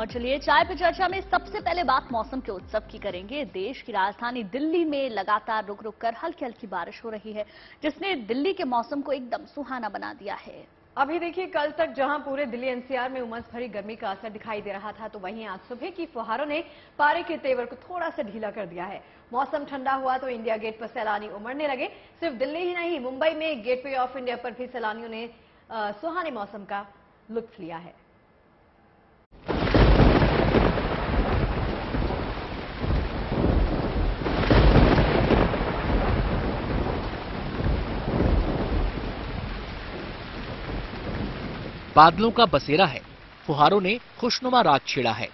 और चलिए चाय पे चर्चा में सबसे पहले बात मौसम के उत्सव की करेंगे। देश की राजधानी दिल्ली में लगातार रुक रुक कर हल्की हल्की बारिश हो रही है, जिसने दिल्ली के मौसम को एकदम सुहाना बना दिया है। अभी देखिए, कल तक जहां पूरे दिल्ली एनसीआर में उमस भरी गर्मी का असर दिखाई दे रहा था, तो वहीं आज सुबह की फुहारों ने पारे के तेवर को थोड़ा सा ढीला कर दिया है। मौसम ठंडा हुआ तो इंडिया गेट पर सैलानी उमड़ने लगे। सिर्फ दिल्ली ही नहीं, मुंबई में गेटवे ऑफ इंडिया पर भी सैलानियों ने सुहाने मौसम का लुत्फ लिया है। बादलों का बसेरा है, फुहारों ने खुशनुमा रात छेड़ा है।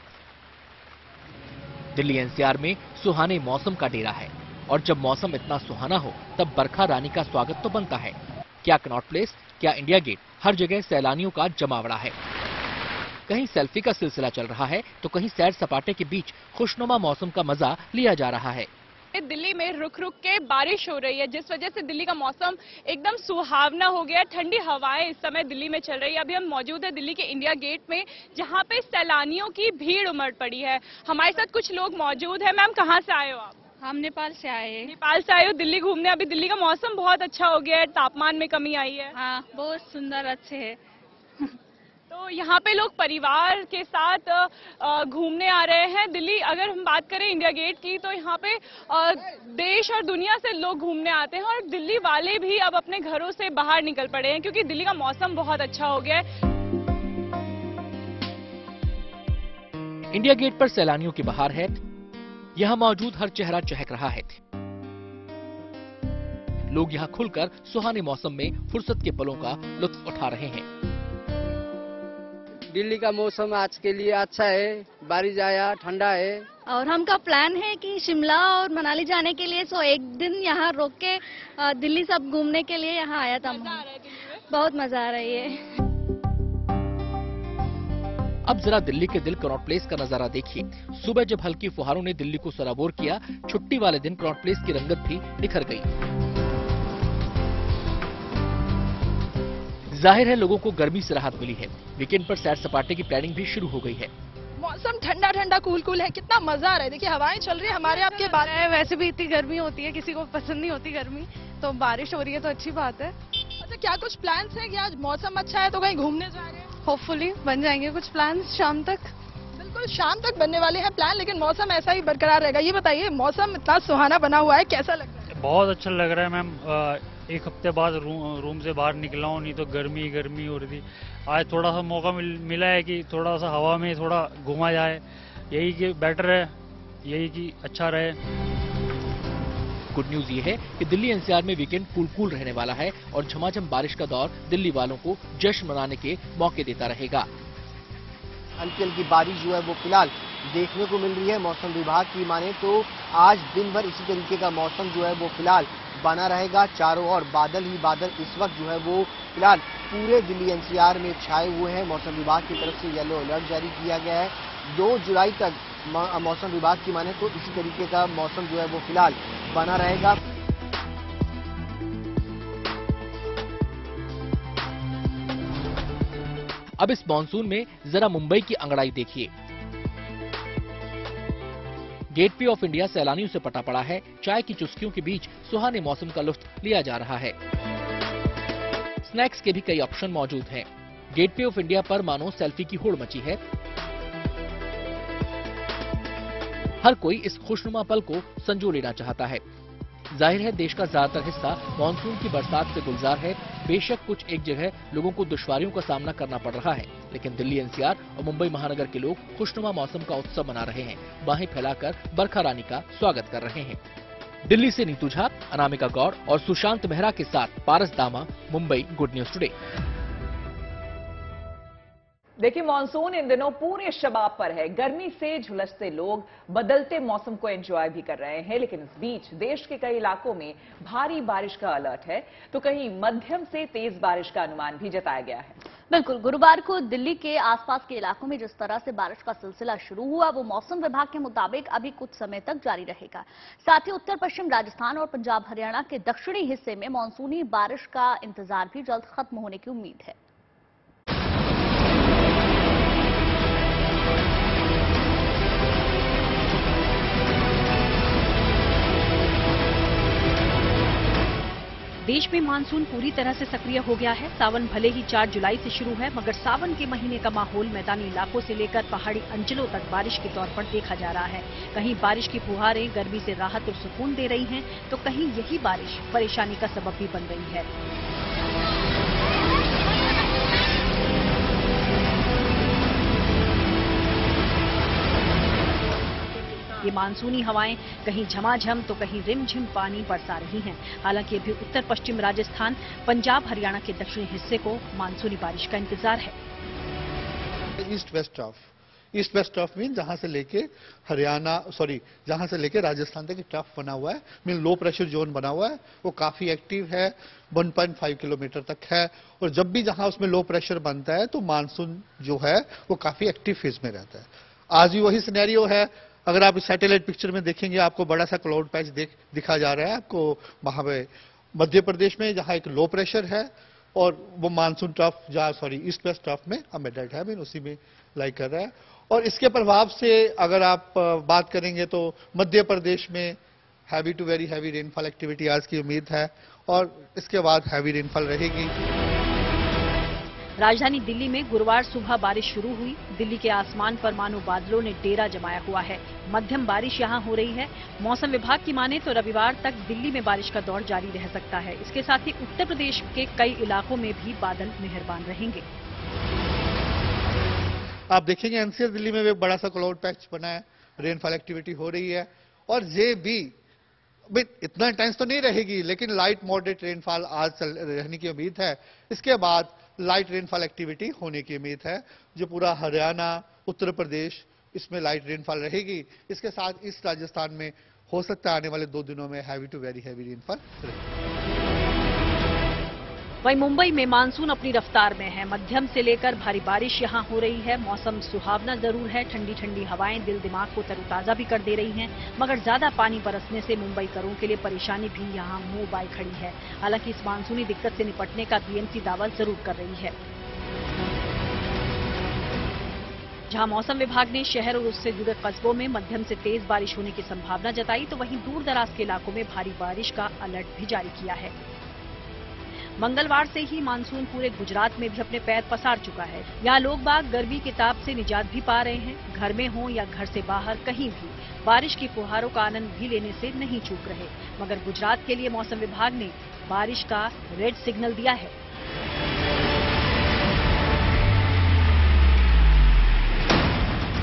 दिल्ली एनसीआर में सुहाने मौसम का डेरा है और जब मौसम इतना सुहाना हो तब बरखा रानी का स्वागत तो बनता है। क्या कनॉट प्लेस, क्या इंडिया गेट, हर जगह सैलानियों का जमावड़ा है। कहीं सेल्फी का सिलसिला चल रहा है तो कहीं सैर सपाटे के बीच खुशनुमा मौसम का मजा लिया जा रहा है। दिल्ली में रुक रुक के बारिश हो रही है, जिस वजह से दिल्ली का मौसम एकदम सुहावना हो गया। ठंडी हवाएं इस समय दिल्ली में चल रही है। अभी हम मौजूद है दिल्ली के इंडिया गेट में, जहां पे सैलानियों की भीड़ उमड़ पड़ी है। हमारे साथ कुछ लोग मौजूद हैं। मैम, कहाँ से आए हो आप? हम नेपाल से आए हैं। नेपाल से आए हो दिल्ली घूमने। अभी दिल्ली का मौसम बहुत अच्छा हो गया है, तापमान में कमी आई है। हाँ, बहुत सुंदर, अच्छे है। तो यहाँ पे लोग परिवार के साथ घूमने आ रहे हैं दिल्ली। अगर हम बात करें इंडिया गेट की, तो यहाँ पे देश और दुनिया से लोग घूमने आते हैं और दिल्ली वाले भी अब अपने घरों से बाहर निकल पड़े हैं, क्योंकि दिल्ली का मौसम बहुत अच्छा हो गया है। इंडिया गेट पर सैलानियों की बहार है। यहाँ मौजूद हर चेहरा चहक रहा है। लोग यहाँ खुलकर सुहाने मौसम में फुर्सत के पलों का लुत्फ उठा रहे हैं। दिल्ली का मौसम आज के लिए अच्छा है, बारिश आया, ठंडा है। और हमका प्लान है कि शिमला और मनाली जाने के लिए, सो एक दिन यहाँ रोक के दिल्ली सब घूमने के लिए यहाँ आया था। बहुत मजा आ रही है। अब जरा दिल्ली के दिल कनॉट प्लेस का नजारा देखिए। सुबह जब हल्की फुहारों ने दिल्ली को सराबोर किया, छुट्टी वाले दिन कनॉट प्लेस की रंगत भी निखर गई। जाहिर है लोगों को गर्मी से राहत मिली है। वीकेंड पर सैर सपाटे की प्लानिंग भी शुरू हो गई है। मौसम ठंडा ठंडा कूल कूल है, कितना मजा आ रहा है। देखिए हवाएं चल रही है हमारे आपके बाद। वैसे भी इतनी गर्मी होती है, किसी को पसंद नहीं होती गर्मी, तो बारिश हो रही है तो अच्छी बात है। अच्छा, क्या कुछ प्लान्स है कि आज मौसम अच्छा है तो कहीं घूमने जा रहे हैं? होपफुली बन जाएंगे कुछ प्लान्स शाम तक। बिल्कुल, शाम तक बनने वाले हैं प्लान, लेकिन मौसम ऐसा ही बरकरार रहेगा। ये बताइए, मौसम इतना सुहाना बना हुआ है, कैसा लग रहा है? बहुत अच्छा लग रहा है मैम। एक हफ्ते बाद रूम से बाहर निकला हूँ, नहीं तो गर्मी गर्मी हो रही थी। आज थोड़ा सा मौका मिला है कि थोड़ा सा हवा में थोड़ा घूमा जाए। यही कि बेटर है, यही कि अच्छा रहे। गुड न्यूज ये है कि दिल्ली एनसीआर में वीकेंड कूल रहने वाला है और झमाझम बारिश का दौर दिल्ली वालों को जश्न मनाने के मौके देता रहेगा। हल्की हल्की बारिश जो है वो फिलहाल देखने को मिल रही है। मौसम विभाग की माने तो आज दिन भर इसी तरीके का मौसम जो है वो फिलहाल बना रहेगा। चारों ओर बादल ही बादल इस वक्त जो है वो फिलहाल पूरे दिल्ली एनसीआर में छाए हुए हैं। मौसम विभाग की तरफ से येलो अलर्ट जारी किया गया है। 2 जुलाई तक मौसम विभाग की माने तो इसी तरीके का मौसम जो है वो फिलहाल बना रहेगा। अब इस मॉनसून में जरा मुंबई की अंगड़ाई देखिए। गेटवे ऑफ इंडिया सैलानियों से पटा पड़ा है। चाय की चुस्कियों के बीच सुहाने मौसम का लुत्फ लिया जा रहा है। स्नैक्स के भी कई ऑप्शन मौजूद हैं। गेटवे ऑफ इंडिया पर मानो सेल्फी की होड़ मची है। हर कोई इस खुशनुमा पल को संजो लेना चाहता है। जाहिर है देश का ज्यादातर हिस्सा मानसून की बरसात से गुलजार है। बेशक कुछ एक जगह लोगों को दुश्वारियों का सामना करना पड़ रहा है, लेकिन दिल्ली एनसीआर और मुंबई महानगर के लोग खुशनुमा मौसम का उत्सव मना रहे हैं। बाहें फैलाकर बरखा रानी का स्वागत कर रहे हैं। दिल्ली से नीतू झा, अनामिका गौड़ और सुशांत मेहरा के साथ पारस दामा, मुंबई, गुड न्यूज टुडे। देखिए, मॉनसून इन दिनों पूरे शबाब पर है। गर्मी से झुलसते लोग बदलते मौसम को एंजॉय भी कर रहे हैं, लेकिन इस बीच देश के कई इलाकों में भारी बारिश का अलर्ट है, तो कहीं मध्यम से तेज बारिश का अनुमान भी जताया गया है। बिल्कुल, गुरुवार को दिल्ली के आसपास के इलाकों में जिस तरह से बारिश का सिलसिला शुरू हुआ, वो मौसम विभाग के मुताबिक अभी कुछ समय तक जारी रहेगा। साथ ही उत्तर पश्चिम राजस्थान और पंजाब हरियाणा के दक्षिणी हिस्से में मानसूनी बारिश का इंतजार भी जल्द खत्म होने की उम्मीद है। देश में मानसून पूरी तरह से सक्रिय हो गया है। सावन भले ही 4 जुलाई से शुरू है, मगर सावन के महीने का माहौल मैदानी इलाकों से लेकर पहाड़ी अंचलों तक बारिश के तौर पर देखा जा रहा है। कहीं बारिश की फुहारें गर्मी से राहत और सुकून दे रही हैं, तो कहीं यही बारिश परेशानी का सबब भी बन रही है। ये मानसूनी हवाएं कहीं झमाझम तो कहीं रिमझिम पानी बरसा रही हैं। हालांकि अभी उत्तर पश्चिम राजस्थान, पंजाब, हरियाणा के दक्षिणी हिस्से को मानसूनी बारिश का इंतजार है। ईस्ट वेस्ट ट्रफ मीन जहां से लेके जहां से लेके राजस्थान तक ट्रफ बना हुआ है, मीन लो प्रेशर जोन बना हुआ है, वो काफी एक्टिव है, 1.5 किलोमीटर तक है। और जब भी जहां उसमें लो प्रेशर बनता है तो मानसून जो है वो काफी एक्टिव फेज में रहता है। आज भी वही सिनेरियो है। अगर आप सैटेलाइट पिक्चर में देखेंगे आपको बड़ा सा क्लाउड पैच दिखा जा रहा है आपको वहां पे मध्य प्रदेश में, जहां एक लो प्रेशर है और वो monsoon trough east west trough में एम्बेडेड है, उसी में लाई कर रहा है। और इसके प्रभाव से अगर आप बात करेंगे तो मध्य प्रदेश में heavy to very heavy rainfall activity आज की उम्मीद है और इसके बाद हैवी रेनफॉल रहेगी। राजधानी दिल्ली में गुरुवार सुबह बारिश शुरू हुई। दिल्ली के आसमान पर मानो बादलों ने डेरा जमाया हुआ है। मध्यम बारिश यहां हो रही है। मौसम विभाग की माने तो रविवार तक दिल्ली में बारिश का दौर जारी रह सकता है। इसके साथ ही उत्तर प्रदेश के कई इलाकों में भी बादल मेहरबान रहेंगे। आप देखेंगे एनसीआर दिल्ली में भी बड़ा सा क्लाउड पैच बना है, रेनफॉल एक्टिविटी हो रही है और ये भी इतना इंटेंस तो नहीं रहेगी, लेकिन लाइट मॉडरेट रेनफॉल आज रहने की उम्मीद है। इसके बाद लाइट रेनफॉल एक्टिविटी होने की उम्मीद है। जो पूरा हरियाणा, उत्तर प्रदेश, इसमें लाइट रेनफॉल रहेगी। इसके साथ इस राजस्थान में हो सकता है आने वाले 2 दिनों में heavy to very heavy rainfall रहेगी। वहीं मुंबई में मानसून अपनी रफ्तार में है। मध्यम से लेकर भारी बारिश यहां हो रही है। मौसम सुहावना जरूर है। ठंडी ठंडी हवाएं दिल दिमाग को तरोताजा भी कर दे रही हैं, मगर ज्यादा पानी बरसने से मुंबईकरों के लिए परेशानी भी यहां मुंह बाई खड़ी है। हालांकि इस मानसूनी दिक्कत से निपटने का बीएमसी दावा जरूर कर रही है। जहां मौसम विभाग ने शहर और उससे जुड़े कस्बों में मध्यम से तेज बारिश होने की संभावना जताई, तो वहीं दूर दराज के इलाकों में भारी बारिश का अलर्ट भी जारी किया है। मंगलवार से ही मानसून पूरे गुजरात में भी अपने पैर पसार चुका है। यहाँ लोग बाग गर्मी के ताप से निजात भी पा रहे हैं। घर में हो या घर से बाहर कहीं भी बारिश की फुहारों का आनंद भी लेने से नहीं चूक रहे। मगर गुजरात के लिए मौसम विभाग ने बारिश का रेड सिग्नल दिया है।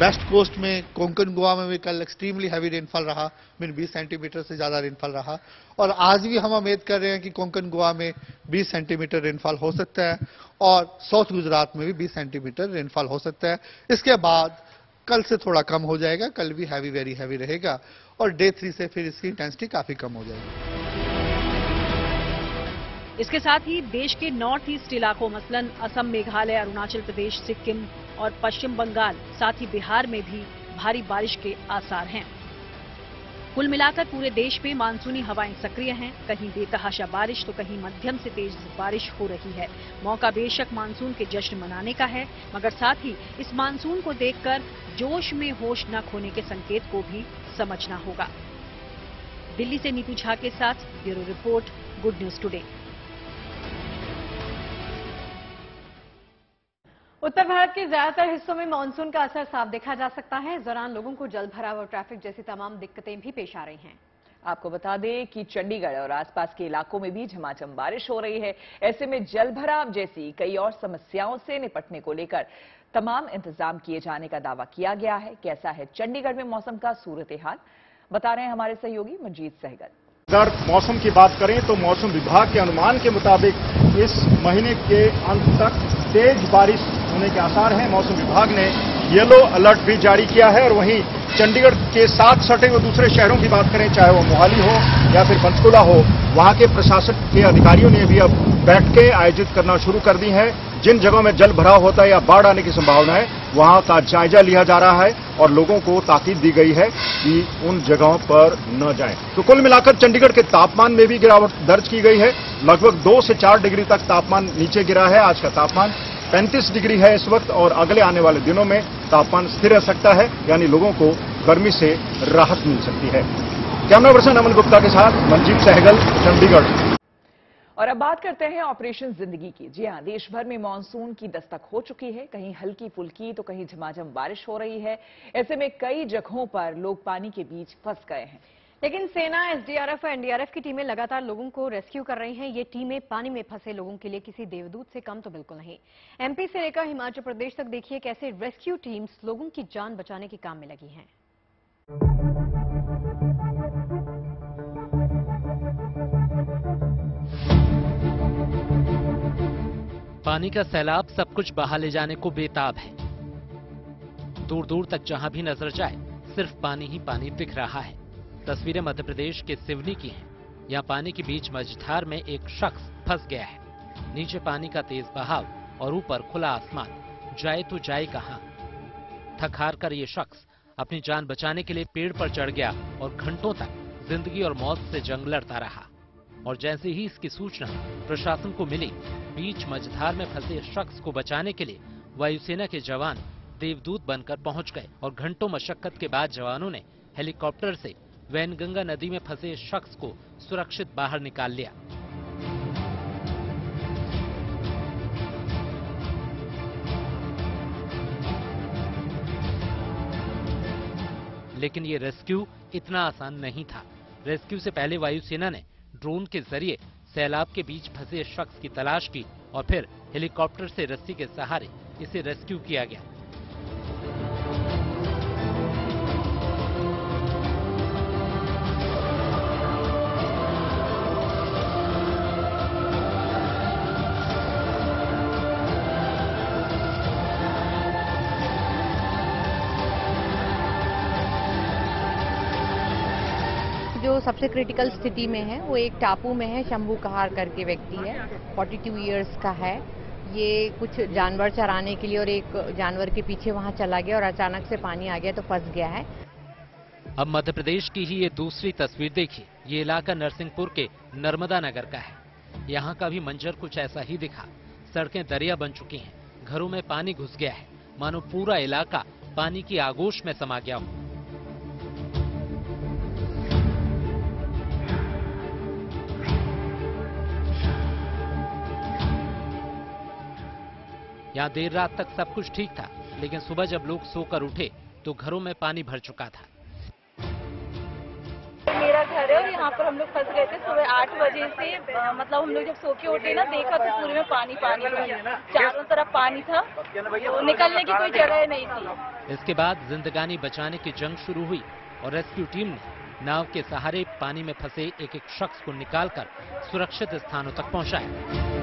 वेस्ट कोस्ट में, कोंकण गोवा में भी कल एक्सट्रीमली हैवी रेनफॉल रहा, 20 सेंटीमीटर से ज्यादा रेनफॉल रहा। और आज भी हम उम्मीद कर रहे हैं कि कोंकण गोवा में 20 सेंटीमीटर रेनफॉल हो सकता है और साउथ गुजरात में भी 20 सेंटीमीटर रेनफॉल हो सकता है। इसके बाद कल से थोड़ा कम हो जाएगा, कल भी हैवी वेरी हैवी रहेगा और डे 3 से फिर इसकी इंटेंसिटी काफी कम हो जाएगी। इसके साथ ही देश के नॉर्थ ईस्ट इलाकों मसलन असम, मेघालय, अरुणाचल प्रदेश, सिक्किम और पश्चिम बंगाल, साथ ही बिहार में भी भारी बारिश के आसार हैं। कुल मिलाकर पूरे देश में मानसूनी हवाएं सक्रिय हैं। कहीं बेतहाशा बारिश तो कहीं मध्यम से तेज बारिश हो रही है। मौका बेशक मानसून के जश्न मनाने का है, मगर साथ ही इस मानसून को देखकर जोश में होश न खोने के संकेत को भी समझना होगा। दिल्ली से नीतू झा के साथ bureau report, good news today. उत्तर भारत के ज्यादातर हिस्सों में मानसून का असर साफ देखा जा सकता है। इस दौरान लोगों को जल भराव और ट्रैफिक जैसी तमाम दिक्कतें भी पेश आ रही हैं। आपको बता दें कि चंडीगढ़ और आसपास के इलाकों में भी झमाझम बारिश हो रही है। ऐसे में जल भराव जैसी कई और समस्याओं से निपटने को लेकर तमाम इंतजाम किए जाने का दावा किया गया है। कैसा है चंडीगढ़ में मौसम का सूरत हाल, बता रहे हैं हमारे सहयोगी मंजीत सहगल। अगर मौसम की बात करें तो मौसम विभाग के अनुमान के मुताबिक इस महीने के अंत तक तेज बारिश होने के आसार हैं। मौसम विभाग ने येलो अलर्ट भी जारी किया है और वहीं चंडीगढ़ के साथ सटे हुए दूसरे शहरों की बात करें, चाहे वो मोहाली हो या फिर पंचकुला हो, वहां के प्रशासन के अधिकारियों ने भी अब बैठकें आयोजित करना शुरू कर दी हैं। जिन जगहों में जल भराव होता है या बाढ़ आने की संभावना है, वहां का जायजा लिया जा रहा है और लोगों को ताकीद दी गई है कि उन जगहों पर न जाएं। तो कुल मिलाकर चंडीगढ़ के तापमान में भी गिरावट दर्ज की गई है। लगभग 2 से 4 डिग्री तक तापमान नीचे गिरा है। आज का तापमान 35 डिग्री है इस वक्त और अगले आने वाले दिनों में तापमान स्थिर रह सकता है, यानी लोगों को गर्मी से राहत मिल सकती है। कैमरा पर्सन अमन गुप्ता के साथ मंजीत सहगल, चंडीगढ़। और अब बात करते हैं ऑपरेशन जिंदगी की। जी हां, देश भर में मानसून की दस्तक हो चुकी है। कहीं हल्की फुल्की तो कहीं झमाझम बारिश हो रही है। ऐसे में कई जगहों पर लोग पानी के बीच फंस गए हैं। लेकिन सेना, एसडीआरएफ और एनडीआरएफ की टीमें लगातार लोगों को रेस्क्यू कर रही हैं। ये टीमें पानी में फंसे लोगों के लिए किसी देवदूत से कम तो बिल्कुल नहीं। एमपी से लेकर हिमाचल प्रदेश तक देखिए कैसे रेस्क्यू टीम्स लोगों की जान बचाने के काम में लगी हैं। पानी का सैलाब सब कुछ बहा ले जाने को बेताब है। दूर दूर तक जहां भी नजर जाए सिर्फ पानी ही पानी दिख रहा है। तस्वीरें मध्य प्रदेश के सिवनी की हैं। यहाँ पानी के बीच मझधार में एक शख्स फंस गया है। नीचे पानी का तेज बहाव और ऊपर खुला आसमान, जाए तो जाए कहां। थक हार कर ये शख्स अपनी जान बचाने के लिए पेड़ पर चढ़ गया और घंटों तक जिंदगी और मौत से जंग लड़ता रहा। और जैसे ही इसकी सूचना प्रशासन को मिली, बीच मझधार में फंसे शख्स को बचाने के लिए वायुसेना के जवान देवदूत बनकर पहुंच गए और घंटों मशक्कत के बाद जवानों ने हेलीकॉप्टर से वैनगंगा नदी में फंसे शख्स को सुरक्षित बाहर निकाल लिया। लेकिन ये रेस्क्यू इतना आसान नहीं था। रेस्क्यू से पहले वायुसेना ने ड्रोन के जरिए सैलाब के बीच फंसे शख्स की तलाश की और फिर हेलीकॉप्टर से रस्सी के सहारे इसे रेस्क्यू किया गया। जो सबसे क्रिटिकल स्थिति में है वो एक टापू में है, शंभू कहार करके व्यक्ति है, 42 इयर्स का है। ये कुछ जानवर चराने के लिए और एक जानवर के पीछे वहां चला गया और अचानक से पानी आ गया तो फंस गया है। अब मध्य प्रदेश की ही ये दूसरी तस्वीर देखिए। ये इलाका नरसिंहपुर के नर्मदा नगर का है। यहाँ का भी मंजर कुछ ऐसा ही दिखा। सड़कें दरिया बन चुकी हैं, घरों में पानी घुस गया है, मानो पूरा इलाका पानी की आगोश में समा गया हो। यहाँ देर रात तक सब कुछ ठीक था, लेकिन सुबह जब लोग सोकर उठे तो घरों में पानी भर चुका था। मेरा घर है और यहाँ पर हम लोग फंस गए थे सुबह 8 बजे से। मतलब हम लोग जब सो के उठे ना, देखा तो पूरे में पानी पानी, चारों तरफ पानी था, तो निकलने की कोई जगह नहीं थी। इसके बाद जिंदगानी बचाने की जंग शुरू हुई और रेस्क्यू टीम ने नाव के सहारे पानी में फंसे एक एक शख्स को निकालकर सुरक्षित स्थानों तक पहुंचाया।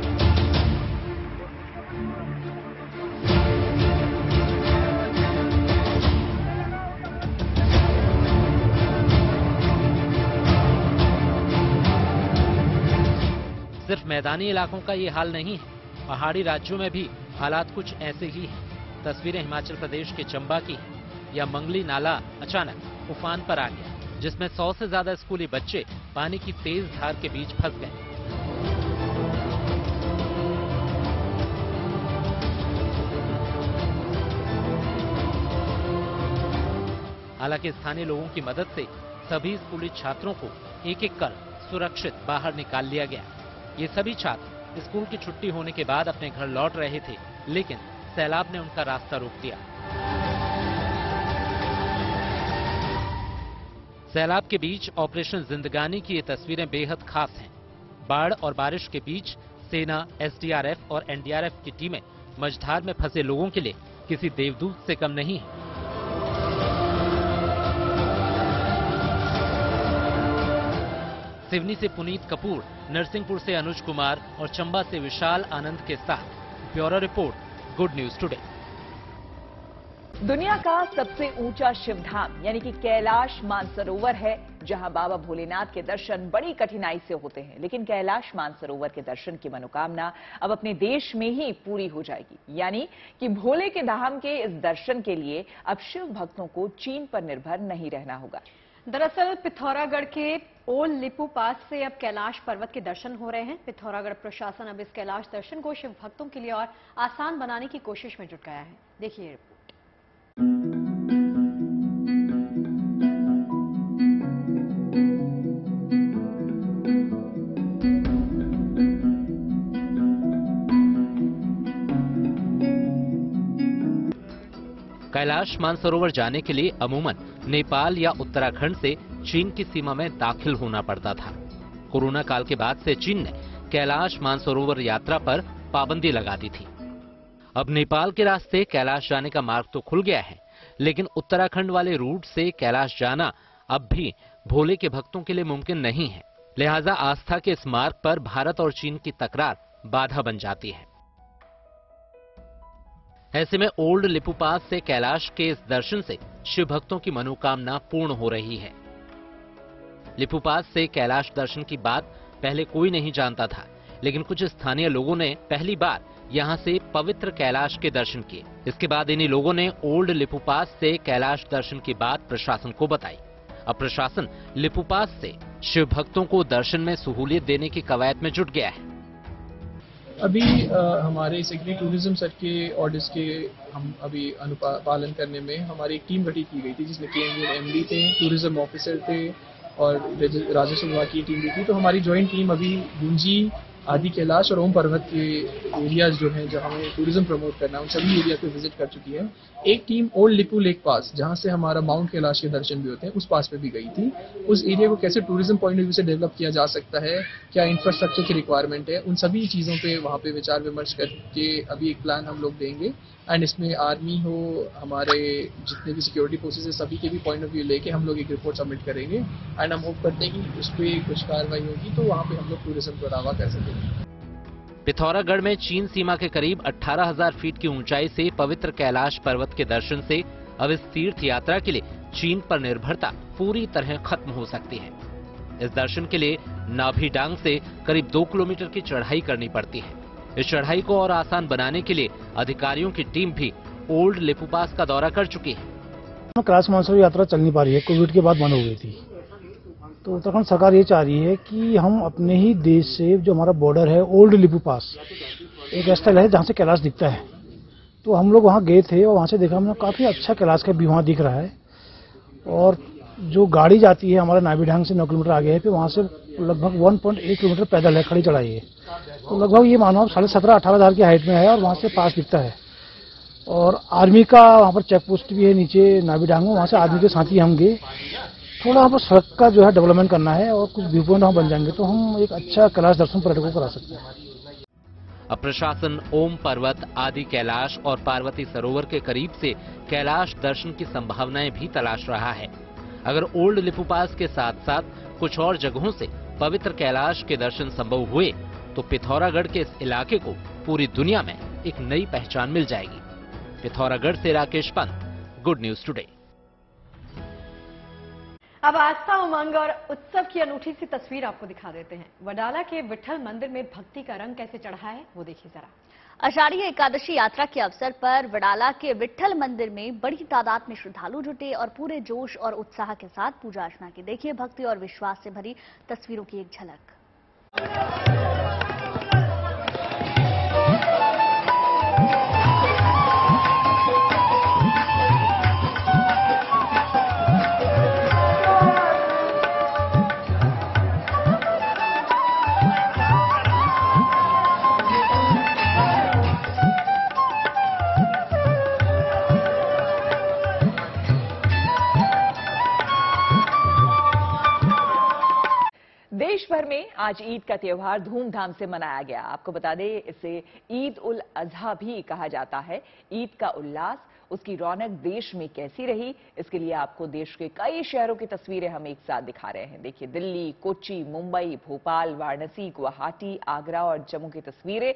सिर्फ मैदानी इलाकों का ये हाल नहीं है, पहाड़ी राज्यों में भी हालात कुछ ऐसे ही हैं। तस्वीरें हिमाचल प्रदेश के चंबा की हैं। यह मंगली नाला अचानक उफान पर आ गया, जिसमें 100 से ज्यादा स्कूली बच्चे पानी की तेज धार के बीच फंस गए। हालांकि स्थानीय लोगों की मदद से सभी स्कूली छात्रों को एक एक कर सुरक्षित बाहर निकाल लिया गया। ये सभी छात्र स्कूल की छुट्टी होने के बाद अपने घर लौट रहे थे, लेकिन सैलाब ने उनका रास्ता रोक दिया। सैलाब के बीच ऑपरेशन जिंदगानी की ये तस्वीरें बेहद खास हैं। बाढ़ और बारिश के बीच सेना, एसडीआरएफ और एनडीआरएफ की टीमें मझधार में फंसे लोगों के लिए किसी देवदूत से कम नहीं है। सिवनी से पुनीत कपूर, नरसिंहपुर से अनुज कुमार और चंबा से विशाल आनंद के साथ bureau report, good news today. दुनिया का सबसे ऊंचा शिवधाम यानी कि कैलाश मानसरोवर है, जहां बाबा भोलेनाथ के दर्शन बड़ी कठिनाई से होते हैं। लेकिन कैलाश मानसरोवर के दर्शन की मनोकामना अब अपने देश में ही पूरी हो जाएगी। यानी कि भोले के धाम के इस दर्शन के लिए अब शिव भक्तों को चीन पर निर्भर नहीं रहना होगा। दरअसल पिथौरागढ़ के ओल लिपू पास से अब कैलाश पर्वत के दर्शन हो रहे हैं। पिथौरागढ़ प्रशासन अब इस कैलाश दर्शन को शिव भक्तों के लिए और आसान बनाने की कोशिश में जुट गया है। देखिए रिपोर्ट। कैलाश मानसरोवर जाने के लिए अमूमन नेपाल या उत्तराखंड से चीन की सीमा में दाखिल होना पड़ता था। कोरोना काल के बाद से चीन ने कैलाश मानसरोवर यात्रा पर पाबंदी लगा दी थी। अब नेपाल के रास्ते कैलाश जाने का मार्ग तो खुल गया है, लेकिन उत्तराखंड वाले रूट से कैलाश जाना अब भी भोले के भक्तों के लिए मुमकिन नहीं है। लिहाजा आस्था के इस मार्ग पर भारत और चीन की तकरार बाधा बन जाती है। ऐसे में ओल्ड लिपू पास से कैलाश के इस दर्शन से शिव भक्तों की मनोकामना पूर्ण हो रही है। लिपू पास से कैलाश दर्शन की बात पहले कोई नहीं जानता था, लेकिन कुछ स्थानीय लोगों ने पहली बार यहां से पवित्र कैलाश के दर्शन किए। इसके बाद इन्हीं लोगों ने ओल्ड लिपू पास से कैलाश दर्शन की बात प्रशासन को बताई। अब प्रशासन लिपू पास से शिव भक्तों को दर्शन में सहूलियत देने की कवायद में जुट गया है। अभी हमारे सेक्रेटरी टूरिज्म सर के ऑर्डर्स के हम अभी अनुपालन करने में हमारी एक टीम गठित की गई थी, जिसमें केएमवी एमडी थे, टूरिज्म ऑफिसर थे और राजस्व विभाग की टीम भी थी। तो हमारी ज्वाइंट टीम अभी गुंजी, आदि कैलाश और ओम पर्वत के एरियाज जो हैं जहां हमें टूरिज्म प्रमोट करना है, उन सभी एरिया को विजिट कर चुकी है। एक टीम ओल्ड लिपू लेक पास, जहां से हमारा माउंट कैलाश के दर्शन भी होते हैं, उस पास पे भी गई थी। उस एरिया को कैसे टूरिज्म पॉइंट ऑफ व्यू से डेवलप किया जा सकता है, क्या इंफ्रास्ट्रक्चर की रिक्वायरमेंट है, उन सभी चीज़ों पे वहाँ पे विचार विमर्श करके अभी एक प्लान हम लोग देंगे। एंड इसमें आर्मी हो, हमारे जितने भी सिक्योरिटी फोर्सेज है, सभी के भी पॉइंट ऑफ व्यू लेके हम लोग एक रिपोर्ट सबमिट करेंगे। एंड हम होप करते हैं कि उस पर कुछ कार्रवाई होगी तो वहाँ पे हम लोग टूरिज्म को बढ़ावा कर सकेंगे। पिथौरागढ़ में चीन सीमा के करीब 18,000 फीट की ऊंचाई से पवित्र कैलाश पर्वत के दर्शन से अब इस तीर्थ यात्रा के लिए चीन पर निर्भरता पूरी तरह खत्म हो सकती है। इस दर्शन के लिए नाभी डांग से करीब 2 किलोमीटर की चढ़ाई करनी पड़ती है। इस चढ़ाई को और आसान बनाने के लिए अधिकारियों की टीम भी ओल्ड लिपू पास का दौरा कर चुकी है। कैलाश मानसरोवर यात्रा चल नहीं पा रही है, कोविड के बाद बंद हो गई थी। तो उत्तराखंड सरकार ये चाह रही है कि हम अपने ही देश से जो हमारा बॉर्डर है ओल्ड लिपू पास, एक स्थल है जहाँ से कैलाश दिखता है। तो हम लोग वहाँ गए थे और वहाँ से देखा हमने काफ़ी अच्छा कैलाश का व्यू वहाँ दिख रहा है। और जो गाड़ी जाती है हमारा नाभिढांग से 9 किलोमीटर आगे है, फिर वहाँ से लगभग 1.8 किलोमीटर पैदल है, खड़ी चढ़ाई है। तो लगभग ये मानो 17,500-18,000 हज़ार की हाइट में है और वहाँ से पास दिखता है। और आर्मी का वहाँ पर चेक पोस्ट भी है नीचे नाभिढांग में, वहाँ से आर्मी के साथ ही हम गए। थोड़ा वहाँ पर सड़क का जो है डेवलपमेंट करना है और कुछ व्यू पॉइंट वहाँ बन जाएंगे तो हम एक अच्छा कैलाश दर्शन पर्यटकों को करा सकते हैं। अब प्रशासन ओम पर्वत, आदि कैलाश और पार्वती सरोवर के करीब से कैलाश दर्शन की संभावनाएं भी तलाश रहा है। अगर ओल्ड लिपू पास के साथ साथ कुछ और जगहों से पवित्र कैलाश के दर्शन संभव हुए तो पिथौरागढ़ के इस इलाके को पूरी दुनिया में एक नई पहचान मिल जाएगी। पिथौरागढ़ से Rakesh Pant, good news today. अब आस्था, उमंग और उत्सव की अनूठी सी तस्वीर आपको दिखा देते हैं। वडाला के विट्ठल मंदिर में भक्ति का रंग कैसे चढ़ा है वो देखिए जरा। आषाढ़ी एकादशी यात्रा के अवसर पर वडाला के विट्ठल मंदिर में बड़ी तादाद में श्रद्धालु जुटे और पूरे जोश और उत्साह के साथ पूजा अर्चना की। देखिए भक्ति और विश्वास से भरी तस्वीरों की एक झलक। देश भर में आज ईद का त्योहार धूमधाम से मनाया गया। आपको बता दें, इसे ईद उल अजहा भी कहा जाता है। ईद का उल्लास, उसकी रौनक देश में कैसी रही, इसके लिए आपको देश के कई शहरों की तस्वीरें हम एक साथ दिखा रहे हैं। देखिए दिल्ली, कोच्चि, मुंबई, भोपाल, वाराणसी, गुवाहाटी, आगरा और जम्मू की तस्वीरें,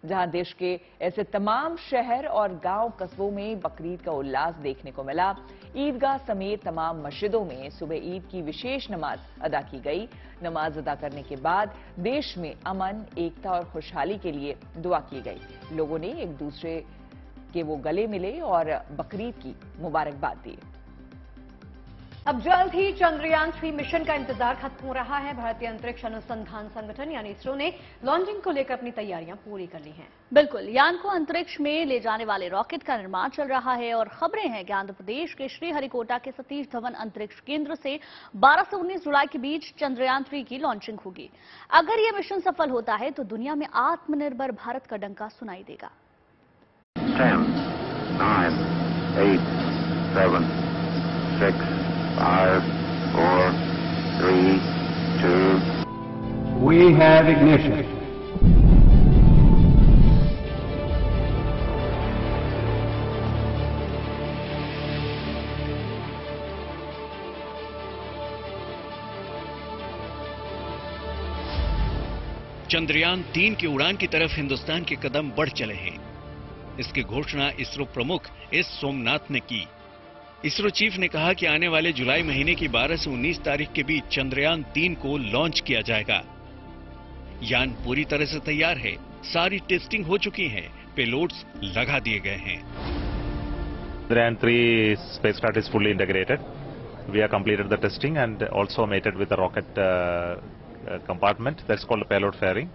जहां देश के ऐसे तमाम शहर और गांव कस्बों में बकरीद का उल्लास देखने को मिला। ईदगाह समेत तमाम मस्जिदों में सुबह ईद की विशेष नमाज अदा की गई। नमाज अदा करने के बाद देश में अमन, एकता और खुशहाली के लिए दुआ की गई। लोगों ने एक दूसरे के वो गले मिले और बकरीद की मुबारकबाद दी। अब जल्द ही चंद्रयान 3 मिशन का इंतजार खत्म हो रहा है। भारतीय अंतरिक्ष अनुसंधान संगठन यानी इसरो ने लॉन्चिंग को लेकर अपनी तैयारियां पूरी कर ली हैं। बिल्कुल, यान को अंतरिक्ष में ले जाने वाले रॉकेट का निर्माण चल रहा है और खबरें हैं कि आंध्र प्रदेश के श्रीहरिकोटा के सतीश धवन अंतरिक्ष केंद्र से 12 से 19 जुलाई के बीच चंद्रयान 3 की लॉन्चिंग होगी। अगर यह मिशन सफल होता है तो दुनिया में आत्मनिर्भर भारत का डंका सुनाई देगा। 10, 9, 8 7, 6, 5, 4, 3, 2. We have ignition. चंद्रयान 3 की उड़ान की तरफ हिंदुस्तान के कदम बढ़ चले हैं। इसकी घोषणा इसरो प्रमुख एस सोमनाथ ने की। इसरो चीफ ने कहा कि आने वाले जुलाई महीने की 12 से 19 तारीख के बीच चंद्रयान 3 को लॉन्च किया जाएगा। यान पूरी तरह से तैयार है, सारी टेस्टिंग हो चुकी है, पेलोड्स लगा दिए गए हैं। Chandrayaan 3 spacecraft is fully integrated. We have completed the testing and also mated with the rocket compartment. That's called payload fairing.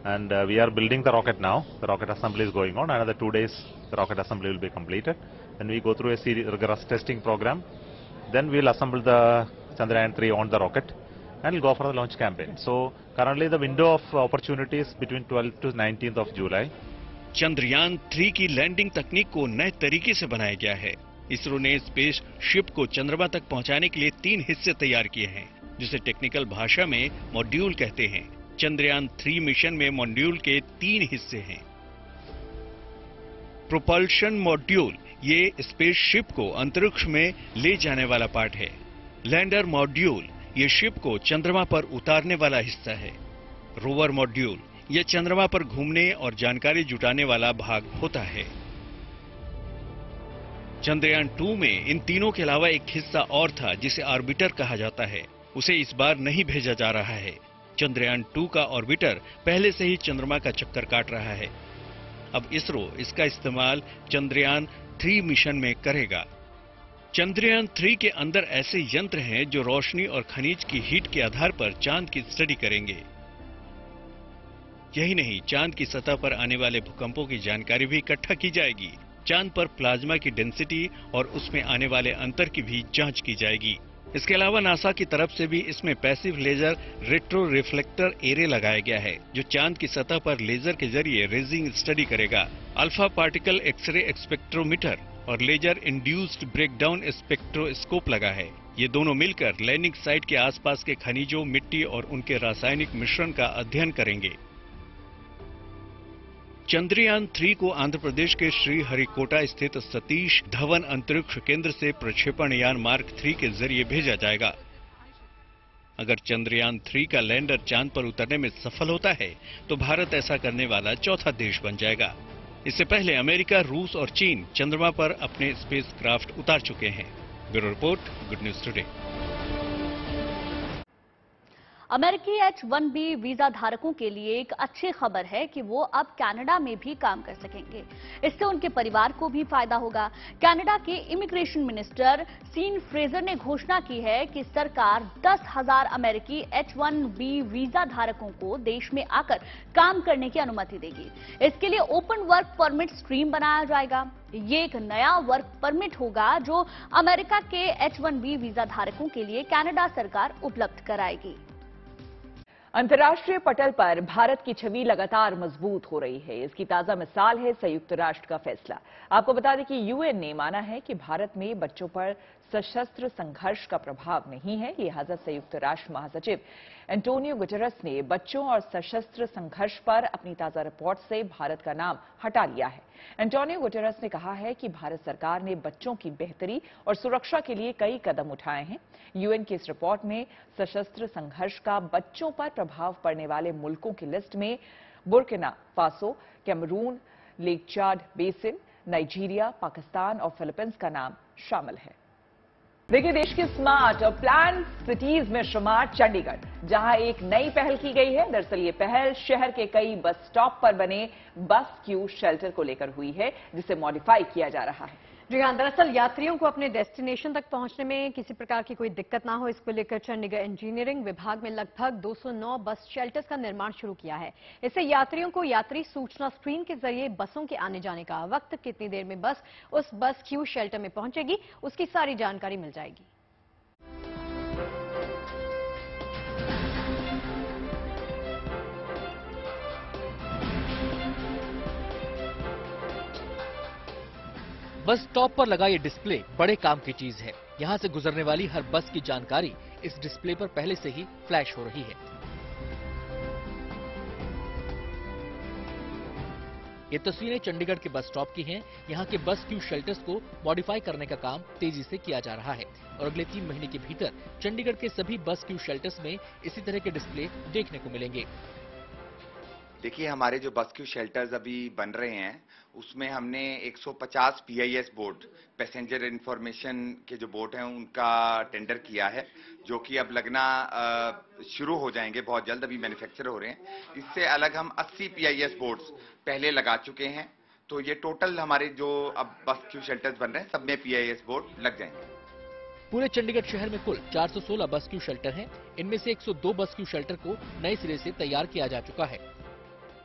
And we are building the rocket now. The rocket assembly is going on. Another 2 days, the rocket assembly will be completed. Then we go through a rigorous testing program. Then we'll assemble the Chandrayaan 3 on the rocket and we'll go for the launch campaign. So currently the window of opportunity is between 12th to 19th of July. Chandrayaan 3 की landing तकनीक को नए तरीके से बनाया गया है। इसरो ने स्पेस शिप को चंद्रमा तक पहुंचाने के लिए 3 हिस्से तैयार किए हैं, जिसे टेक्निकल भाषा में मॉड्यूल कहते हैं। चंद्रयान 3 मिशन में मॉड्यूल के 3 हिस्से हैं। प्रोपल्शन मॉड्यूल ये स्पेस शिप को अंतरिक्ष में ले जाने वाला पार्ट है। लैंडर मॉड्यूल ये शिप को चंद्रमा पर उतारने वाला हिस्सा है। रोवर मॉड्यूल यह चंद्रमा पर घूमने और जानकारी जुटाने वाला भाग होता है। चंद्रयान 2 में इन तीनों के अलावा एक हिस्सा और था जिसे ऑर्बिटर कहा जाता है। उसे इस बार नहीं भेजा जा रहा है। चंद्रयान 2 का ऑर्बिटर पहले से ही चंद्रमा का चक्कर काट रहा है। अब इसरो इसका इस्तेमाल चंद्रयान 3 मिशन में करेगा। चंद्रयान 3 के अंदर ऐसे यंत्र हैं जो रोशनी और खनिज की हीट के आधार पर चांद की स्टडी करेंगे। यही नहीं, चांद की सतह पर आने वाले भूकंपों की जानकारी भी इकट्ठा की जाएगी। चांद पर प्लाज्मा की डेंसिटी और उसमें आने वाले अंतर की भी जांच की जाएगी। इसके अलावा नासा की तरफ से भी इसमें passive laser retro reflector array लगाया गया है, जो चांद की सतह पर लेजर के जरिए रेजिंग स्टडी करेगा। अल्फा पार्टिकल एक्सरे स्पेक्ट्रोमीटर और लेजर इंड्यूस्ड ब्रेकडाउन स्पेक्ट्रोस्कोप लगा है। ये दोनों मिलकर लैंडिंग साइट के आसपास के खनिजों, मिट्टी और उनके रासायनिक मिश्रण का अध्ययन करेंगे। चंद्रयान 3 को आंध्र प्रदेश के श्रीहरिकोटा स्थित सतीश धवन अंतरिक्ष केंद्र से प्रक्षेपण यान मार्क 3 के जरिए भेजा जाएगा। अगर चंद्रयान 3 का लैंडर चांद पर उतरने में सफल होता है तो भारत ऐसा करने वाला चौथा देश बन जाएगा। इससे पहले अमेरिका, रूस और चीन चंद्रमा पर अपने स्पेसक्राफ्ट उतार चुके हैं। Bureau report, good news today. अमेरिकी H-1B वीजा धारकों के लिए एक अच्छी खबर है कि वो अब कनाडा में भी काम कर सकेंगे। इससे उनके परिवार को भी फायदा होगा। कनाडा के इमिग्रेशन मिनिस्टर सीन फ्रेजर ने घोषणा की है कि सरकार 10,000 अमेरिकी H-1B वीजा धारकों को देश में आकर काम करने की अनुमति देगी। इसके लिए ओपन वर्क परमिट स्ट्रीम बनाया जाएगा। ये एक नया वर्क परमिट होगा जो अमेरिका के H-1B वीजा धारकों के लिए कनाडा सरकार उपलब्ध कराएगी। अंतर्राष्ट्रीय पटल पर भारत की छवि लगातार मजबूत हो रही है। इसकी ताजा मिसाल है संयुक्त राष्ट्र का फैसला। आपको बता दें कि यूएन ने माना है कि भारत में बच्चों पर सशस्त्र संघर्ष का प्रभाव नहीं है। लिहाजा संयुक्त राष्ट्र महासचिव एंटोनियो गुटेरेस ने बच्चों और सशस्त्र संघर्ष पर अपनी ताजा रिपोर्ट से भारत का नाम हटा लिया है। एंटोनियो गुटेरेस ने कहा है कि भारत सरकार ने बच्चों की बेहतरी और सुरक्षा के लिए कई कदम उठाए हैं। यूएन की इस रिपोर्ट में सशस्त्र संघर्ष का बच्चों पर प्रभाव पड़ने वाले मुल्कों की लिस्ट में बुर्किना फासो, कैमरून, लेक चाड बेसिन, नाइजीरिया, पाकिस्तान और फिलीपींस का नाम शामिल है। देखिए, देश की स्मार्ट और प्लान सिटीज में शुमार चंडीगढ़, जहां एक नई पहल की गई है। दरअसल ये पहल शहर के कई बस स्टॉप पर बने बस क्यू शेल्टर को लेकर हुई है, जिसे मॉडिफाई किया जा रहा है। जी हाँ, दरअसल यात्रियों को अपने डेस्टिनेशन तक पहुंचने में किसी प्रकार की कोई दिक्कत ना हो, इसको लेकर चंडीगढ़ इंजीनियरिंग विभाग में लगभग 209 बस शेल्टर्स का निर्माण शुरू किया है। इससे यात्रियों को यात्री सूचना स्क्रीन के जरिए बसों के आने जाने का वक्त, कितनी देर में बस उस बस क्यू शेल्टर में पहुंचेगी, उसकी सारी जानकारी मिल जाएगी। बस स्टॉप पर लगा ये डिस्प्ले बड़े काम की चीज है। यहाँ से गुजरने वाली हर बस की जानकारी इस डिस्प्ले पर पहले से ही फ्लैश हो रही है। ये तस्वीरें चंडीगढ़ के बस स्टॉप की हैं। यहाँ के बस क्यू शेल्टर्स को मॉडिफाई करने का काम तेजी से किया जा रहा है और अगले 3 महीने के भीतर चंडीगढ़ के सभी बस क्यू शेल्टर्स में इसी तरह के डिस्प्ले देखने को मिलेंगे। देखिए, हमारे जो बस क्यू शेल्टर्स अभी बन रहे हैं उसमें हमने 150 PIS बोर्ड, पैसेंजर इंफॉर्मेशन के जो बोर्ड हैं उनका टेंडर किया है, जो कि अब लगना शुरू हो जाएंगे बहुत जल्द, अभी मैन्युफैक्चर हो रहे हैं। इससे अलग हम 80 PIS बोर्ड्स पहले लगा चुके हैं, तो ये टोटल हमारे जो अब बस क्यू शेल्टर्स बन रहे हैं सब में PIS बोर्ड लग जाएंगे। पूरे चंडीगढ़ शहर में कुल 416 बस क्यू शेल्टर हैं। इनमें से 102 बस क्यू शेल्टर को नए सिरे से तैयार किया जा चुका है।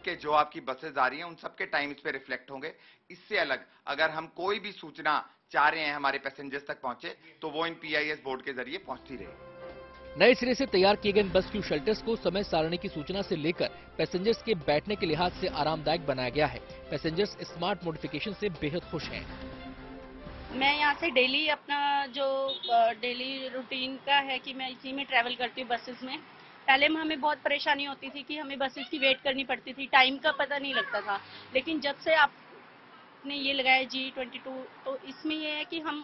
कि जो आपकी बसेज आ रही हैं उन सबके टाइम इस पे रिफ्लेक्ट होंगे। इससे अलग अगर हम कोई भी सूचना चाह रहे हैं हमारे पैसेंजर्स तक पहुंचे तो वो इन PIS बोर्ड के जरिए पहुंचती रहे। नए सिरे से तैयार किए गए बस क्यू शेल्टर्स को समय सारणी की सूचना से लेकर पैसेंजर्स के बैठने के लिहाज से आरामदायक बनाया गया है। पैसेंजर्स स्मार्ट मॉडिफिकेशन से बेहद खुश हैं। मैं यहाँ से डेली अपना जो डेली रूटीन का है कि मैं इसी में ट्रैवल करती हूँ बसेस में। पहले में हमें बहुत परेशानी होती थी कि हमें बसेस की वेट करनी पड़ती थी, टाइम का पता नहीं लगता था। लेकिन जब से आपने ये लगाया G22 तो इसमें ये है कि हम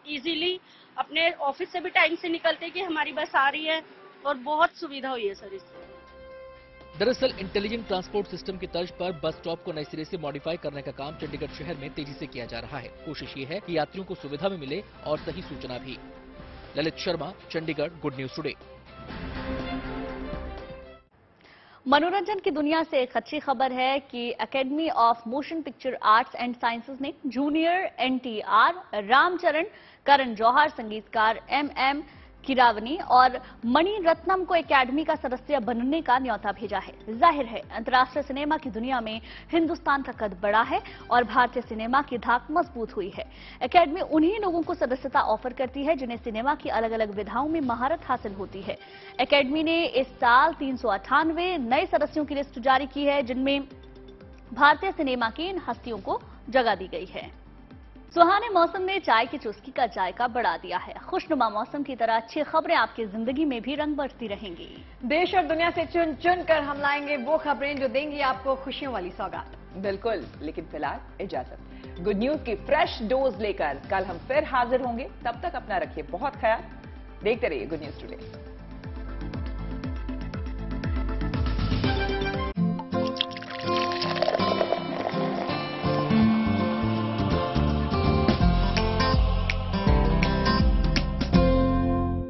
इजीली अपने ऑफिस से भी टाइम से निकलते कि हमारी बस आ रही है और बहुत सुविधा हुई है सर इससे। दरअसल इंटेलिजेंट ट्रांसपोर्ट सिस्टम की तर्ज पर बस स्टॉप को नए सिरे से मॉडिफाई करने का काम चंडीगढ़ शहर में तेजी से किया जा रहा है। कोशिश ये है कि यात्रियों को सुविधा भी मिले और सही सूचना भी। Lalit Sharma, Chandigarh, good news today. मनोरंजन की दुनिया से एक अच्छी खबर है कि academy of motion picture arts and sciences ने जूनियर NTR, रामचरण, करण जौहर, संगीतकार MM किरावनी और मणि रत्नम को एकेडमी का सदस्य बनने का न्योता भेजा है। जाहिर है अंतर्राष्ट्रीय सिनेमा की दुनिया में हिंदुस्तान का कद बढ़ा है और भारतीय सिनेमा की धाक मजबूत हुई है। एकेडमी उन्हीं लोगों को सदस्यता ऑफर करती है जिन्हें सिनेमा की अलग अलग विधाओं में महारत हासिल होती है। एकेडमी ने इस साल 398 नए सदस्यों की लिस्ट जारी की है, जिनमें भारतीय सिनेमा की इन हस्तियों को जगह दी गई है। सुहाने मौसम ने चाय की चुस्की का जायका बढ़ा दिया है। खुशनुमा मौसम की तरह अच्छी खबरें आपकी जिंदगी में भी रंग बरसती रहेंगी। देश और दुनिया से चुन चुन कर हम लाएंगे वो खबरें जो देंगी आपको खुशियों वाली सौगात। बिल्कुल, लेकिन फिलहाल इजाजत। गुड न्यूज की फ्रेश डोज लेकर कल हम फिर हाजिर होंगे। तब तक अपना रखिए बहुत ख्याल। देखते रहिए गुड न्यूज टुडे।